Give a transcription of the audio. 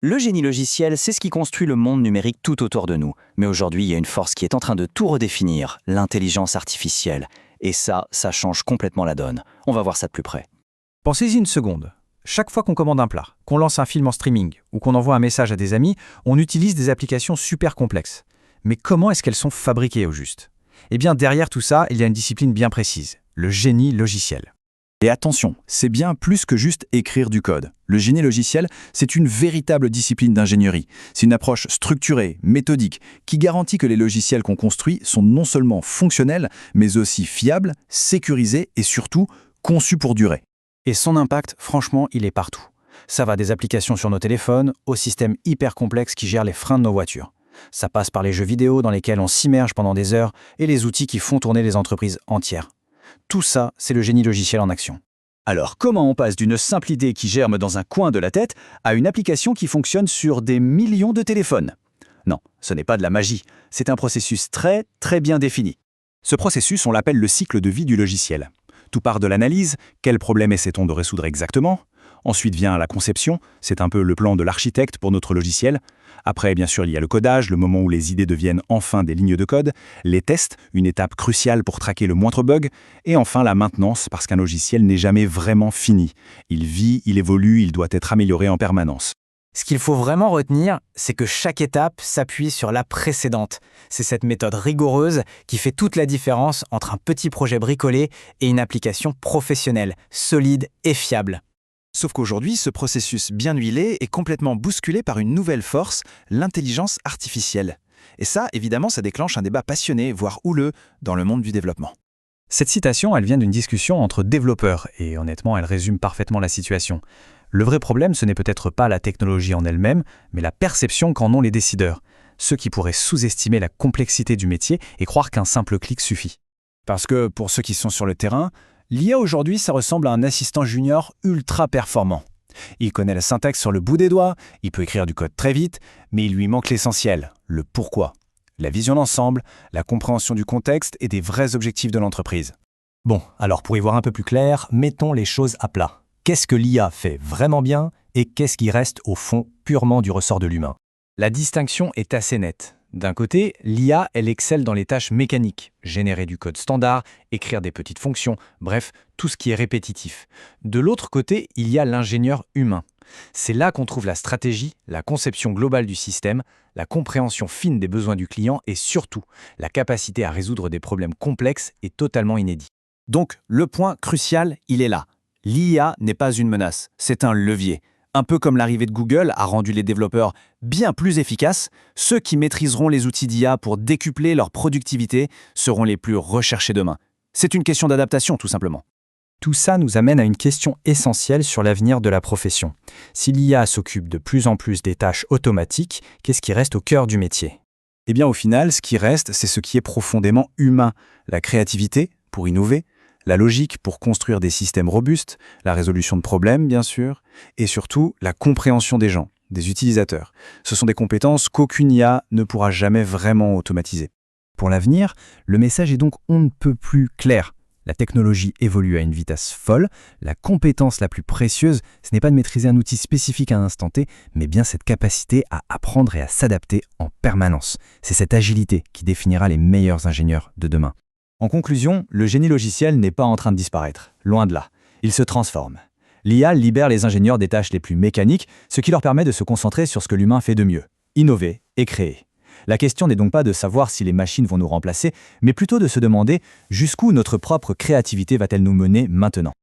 Le génie logiciel, c'est ce qui construit le monde numérique tout autour de nous. Mais aujourd'hui, il y a une force qui est en train de tout redéfinir, l'intelligence artificielle. Et ça change complètement la donne. On va voir ça de plus près. Pensez-y une seconde. Chaque fois qu'on commande un plat, qu'on lance un film en streaming ou qu'on envoie un message à des amis, on utilise des applications super complexes. Mais comment est-ce qu'elles sont fabriquées au juste? Eh bien, derrière tout ça, il y a une discipline bien précise, le génie logiciel. Et attention, c'est bien plus que juste écrire du code. Le génie logiciel, c'est une véritable discipline d'ingénierie. C'est une approche structurée, méthodique, qui garantit que les logiciels qu'on construit sont non seulement fonctionnels, mais aussi fiables, sécurisés et surtout conçus pour durer. Et son impact, franchement, il est partout. Ça va des applications sur nos téléphones aux systèmes hyper complexes qui gèrent les freins de nos voitures. Ça passe par les jeux vidéo dans lesquels on s'immerge pendant des heures et les outils qui font tourner les entreprises entières. Tout ça, c'est le génie logiciel en action. Alors, comment on passe d'une simple idée qui germe dans un coin de la tête à une application qui fonctionne sur des millions de téléphones? Non, ce n'est pas de la magie. C'est un processus très, très bien défini. Ce processus, on l'appelle le cycle de vie du logiciel. Tout part de l'analyse, quel problème essaie-t-on de résoudre exactement? Ensuite vient la conception, c'est un peu le plan de l'architecte pour notre logiciel. Après, bien sûr, il y a le codage, le moment où les idées deviennent enfin des lignes de code. Les tests, une étape cruciale pour traquer le moindre bug. Et enfin, la maintenance, parce qu'un logiciel n'est jamais vraiment fini. Il vit, il évolue, il doit être amélioré en permanence. Ce qu'il faut vraiment retenir, c'est que chaque étape s'appuie sur la précédente. C'est cette méthode rigoureuse qui fait toute la différence entre un petit projet bricolé et une application professionnelle, solide et fiable. Sauf qu'aujourd'hui, ce processus bien huilé est complètement bousculé par une nouvelle force, l'intelligence artificielle. Et ça, évidemment, ça déclenche un débat passionné, voire houleux, dans le monde du développement. Cette citation, elle vient d'une discussion entre développeurs, et honnêtement, elle résume parfaitement la situation. Le vrai problème, ce n'est peut-être pas la technologie en elle-même, mais la perception qu'en ont les décideurs. Ceux qui pourraient sous-estimer la complexité du métier et croire qu'un simple clic suffit. Parce que, pour ceux qui sont sur le terrain, l'IA aujourd'hui, ça ressemble à un assistant junior ultra performant. Il connaît la syntaxe sur le bout des doigts, il peut écrire du code très vite, mais il lui manque l'essentiel, le pourquoi. La vision d'ensemble, la compréhension du contexte et des vrais objectifs de l'entreprise. Bon, alors pour y voir un peu plus clair, mettons les choses à plat. Qu'est-ce que l'IA fait vraiment bien et qu'est-ce qui reste au fond purement du ressort de l'humain? La distinction est assez nette. D'un côté, l'IA, elle excelle dans les tâches mécaniques, générer du code standard, écrire des petites fonctions, bref, tout ce qui est répétitif. De l'autre côté, il y a l'ingénieur humain. C'est là qu'on trouve la stratégie, la conception globale du système, la compréhension fine des besoins du client et surtout, la capacité à résoudre des problèmes complexes et totalement inédits. Donc, le point crucial, il est là. L'IA n'est pas une menace, c'est un levier. Un peu comme l'arrivée de Google a rendu les développeurs bien plus efficaces, ceux qui maîtriseront les outils d'IA pour décupler leur productivité seront les plus recherchés demain. C'est une question d'adaptation, tout simplement. Tout ça nous amène à une question essentielle sur l'avenir de la profession. Si l'IA s'occupe de plus en plus des tâches automatiques, qu'est-ce qui reste au cœur du métier? Eh bien, au final, ce qui reste, c'est ce qui est profondément humain. La créativité, pour innover, la logique pour construire des systèmes robustes, la résolution de problèmes, bien sûr, et surtout la compréhension des gens, des utilisateurs. Ce sont des compétences qu'aucune IA ne pourra jamais vraiment automatiser. Pour l'avenir, le message est donc on ne peut plus clair. La technologie évolue à une vitesse folle. La compétence la plus précieuse, ce n'est pas de maîtriser un outil spécifique à un instant T, mais bien cette capacité à apprendre et à s'adapter en permanence. C'est cette agilité qui définira les meilleurs ingénieurs de demain. En conclusion, le génie logiciel n'est pas en train de disparaître, loin de là. Il se transforme. L'IA libère les ingénieurs des tâches les plus mécaniques, ce qui leur permet de se concentrer sur ce que l'humain fait de mieux, innover et créer. La question n'est donc pas de savoir si les machines vont nous remplacer, mais plutôt de se demander jusqu'où notre propre créativité va-t-elle nous mener maintenant.